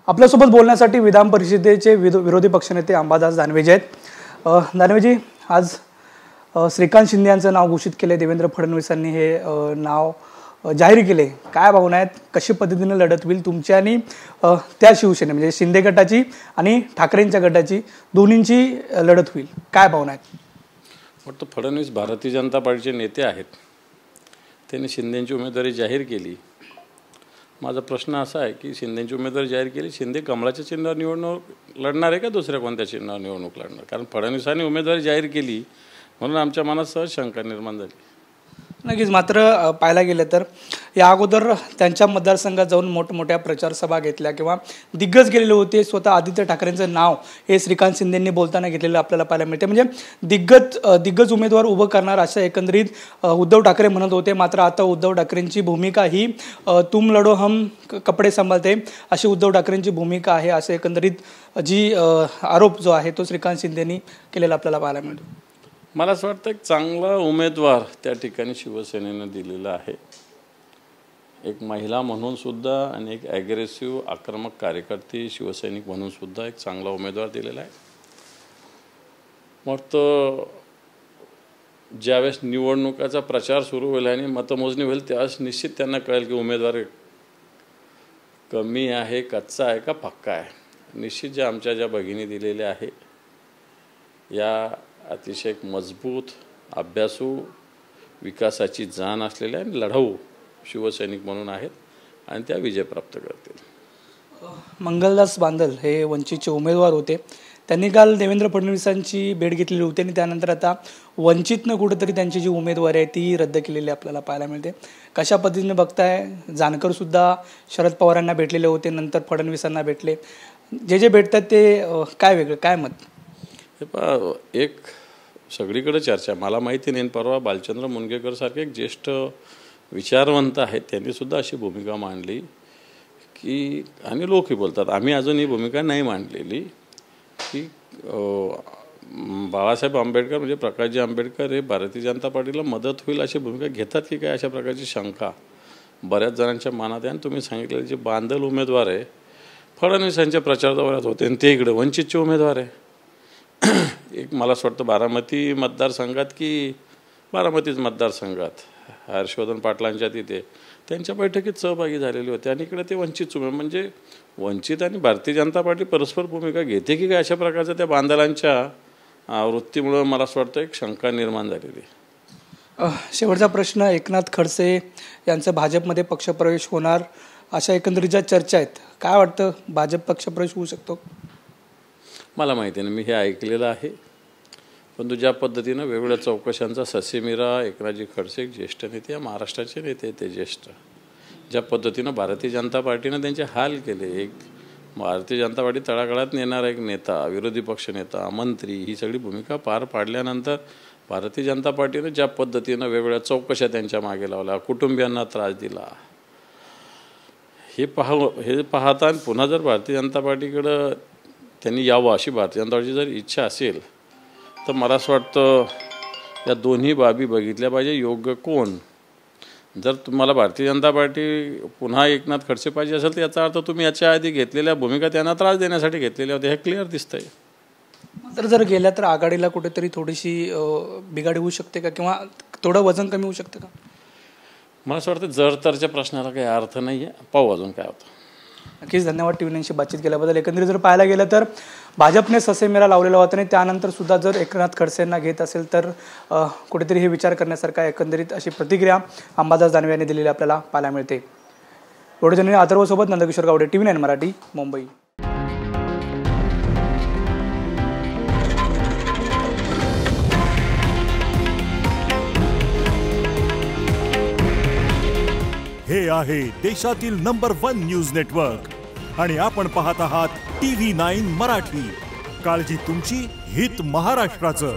आपल्यासोबत बोलण्यासाठी विधान परिषदेचे विरोधी पक्षनेते अंबादास दानवे आहेत। दानवेजी, आज श्रीकांत शिंदे यांचं नाव घोषित केले, देवेंद्र फडणवीसांनी हे नाव जाहीर केले। काय भावना आहेत, कशी पद्धतीने लढत होईल तुमची आणि त्या शिवसेने म्हणजे शिंदे गटाची आणि ठाकरेंच्या गटाची, दोन्हींची लढत होईल, काय भावना आहेत? वाटतं फडणवीस भारतीय जनता पार्टीचे नेते आहेत, त्यांनी शिंदेंची उमेदवारी जाहीर केली। माझा प्रश्न असा आहे की शिंदेंची उमेदवारी जाहीर केली, शिंदे कमळाच्या चिन्हावर निवडणूक लढणार आहे का दुसऱ्या कोणत्या चिन्हावर निवडणूक लढणार? कारण फडणवीसांनी उमेदवारी जाहीर केली म्हणून आमच्या मनात सहज शंका निर्माण झाली। नक्कीच, मात्र पाहायला गेलं तर या अगोदर त्यांच्या मतदारसंघात जाऊन मोठमोठ्या प्रचार सभा घेतल्या किंवा दिग्गज गेलेले होते। स्वतः आदित्य ठाकरेंचं नाव हे श्रीकांत शिंदेंनी बोलताना घेतलेलं आपल्याला पाहायला मिळते। म्हणजे दिग्गज उमेदवार उभं करणार असं एकंदरीत उद्धव ठाकरे म्हणत होते। मात्र आता उद्धव ठाकरेंची भूमिका ही तुम लढो हम कपडे सांभाळते अशी उद्धव ठाकरेंची भूमिका आहे, असं एकंदरीत आरोप जो आहे तो श्रीकांत शिंदेंनी केलेला आपल्याला पाहायला मिळतो। मला असं वाटतं एक चांगला उमेदवार त्या ठिकाणी शिवसेनेनं दिलेला आहे, एक महिला म्हणून सुद्धा आणि एक ॲग्रेसिव्ह आक्रमक कार्यकर्ती शिवसैनिक म्हणून सुद्धा एक चांगला उमेदवार दिलेला आहे। मग तो ज्यावेळेस निवडणुकाचा प्रचार सुरू होईल आणि मतमोजणी होईल त्यावेळेस निश्चित त्यांना कळेल की उमेदवार कमी आहे, कच्चा आहे का पक्का आहे। निश्चित ज्या भगिनी दिलेल्या आहे या अतिशय मजबूत, अभ्यासू, विकासाची जाण असलेल्या आणि लढाऊ शिवसैनिक म्हणून आहेत आणि त्या विजय प्राप्त करतील। मंगलदास बांदल हे वंचितचे उमेदवार होते, त्यांनी काल देवेंद्र फडणवीसांची भेट घेतलेली होती आणि त्यानंतर आता वंचितनं कुठेतरी त्यांची जी उमेदवारी आहे ती रद्द केलेली आपल्याला पाहायला मिळते। कशा पद्धतीने बघताय? जानकर सुद्धा शरद पवारांना भेटलेले होते, नंतर फडणवीसांना भेटले, जे भेटतात ते काय वेगळं, काय मत? हे पहा, एक सगळीकडे चर्चा, मला माहिती नाही, परवा बालचंद्र मुनगेकर सारखे एक ज्येष्ठ विचारवंत आहेत, त्यांनी सुद्धा अशी भूमिका मांडली की, आणि लोकही बोलतात, आम्ही अजून ही भूमिका नाही मांडलेली की बाळासाहेब आंबेडकर म्हणजे प्रकाशजी आंबेडकर हे भारतीय जनता पार्टीला मदत होईल अशी भूमिका घेतात की काय, अशा प्रकारची शंका बऱ्याच जणांच्या मनात आहे। आणि तुम्ही सांगितलेले जे बांदल उमेदवार आहे फडणवीसांच्या प्रचार दौऱ्यात होते आणि ते इकडे वंचितचे उमेदवार आहे। एक मला असं वाटतं बारामती मतदारसंघात की बारामतीच मतदारसंघात हर्षवर्धन पाटलांच्या तिथे त्यांच्या बैठकीत सहभागी झालेले होते आणि इकडे ते वंचित म्हणजे वंचित आणि भारतीय जनता पार्टी परस्पर भूमिका घेते की काय, अशा प्रकारच्या त्या बांदलांच्या वृत्तीमुळं मला असं वाटतं एक शंका निर्माण झालेली। शेवटचा प्रश्न, एकनाथ खडसे यांचं भाजपमध्ये पक्षप्रवेश होणार अशा एकंदरीत ज्या चर्चा आहेत, काय वाटतं भाजप पक्षप्रवेश होऊ शकतो? मला माहिती नाही, मी हे ऐकलेलं आहे, परंतु ज्या पद्धतीनं वेगवेगळ्या चौकशांचा ससेमिरा एकनाथजी खडसे एक ज्येष्ठ नेते, महाराष्ट्राचे नेते ते ज्येष्ठ, ज्या पद्धतीनं भारतीय जनता पार्टीनं त्यांचे हाल केले, एक भारतीय जनता पार्टी तळागाळात नेणारा एक नेता, विरोधी पक्षनेता, मंत्री, ही सगळी भूमिका पार पाडल्यानंतर भारतीय जनता पार्टीनं ज्या पद्धतीनं वेगवेगळ्या चौकशा त्यांच्या मागे लावल्या, कुटुंबियांना त्रास दिला, हे पाहता पुन्हा जर भारतीय जनता पार्टीकडं त्यांनी यावं अशी भारतीय जनता पार्टीची जर इच्छा असेल तर मला असं वाटतं या दोन्ही बाबी बघितल्या पाहिजे। योग्य कोण? जर तुम्हाला भारतीय जनता पार्टी पुन्हा एकनाथ खडसे पाहिजे असेल तर याचा अर्थ तुम्ही याच्या आधी घेतलेल्या भूमिका त्यांना त्रास देण्यासाठी घेतलेल्या होत्या, हे क्लिअर दिसतंय। तर जर गेल्या तर आघाडीला कुठेतरी थोडीशी बिघाडी होऊ शकते का, किंवा थोडं वजन कमी होऊ शकतं का? मला असं वाटतं जर तरच्या प्रश्नाला काही अर्थ नाही आहे, पाहू अजून काय होतं। नक्कीच, धन्यवाद टीव्ही9शी बातचीत केल्याबद्दल। एकंदरीत जर पाहायला गेलं तर भाजपने ससेमिरा लावलेला होता आणि त्यानंतर सुद्धा जर एकनाथ खडसेंना घेत असेल तर कुठेतरी हे विचार करण्यासारखा एकंदरीत अशी प्रतिक्रिया अंबादास दानवे यांनी दिलेली आपल्याला पाहायला मिळते। एवढे अथर्वसोबत नंदकिशोर गावडे, टीव्ही9 मराठी, मुंबई। हे आहे देशातील नंबर 1 न्यूज नेटवर्क आणि आपण पाहत आहात टीव्ही 9 मराठी। काळजी तुमची, हित महाराष्ट्राचं।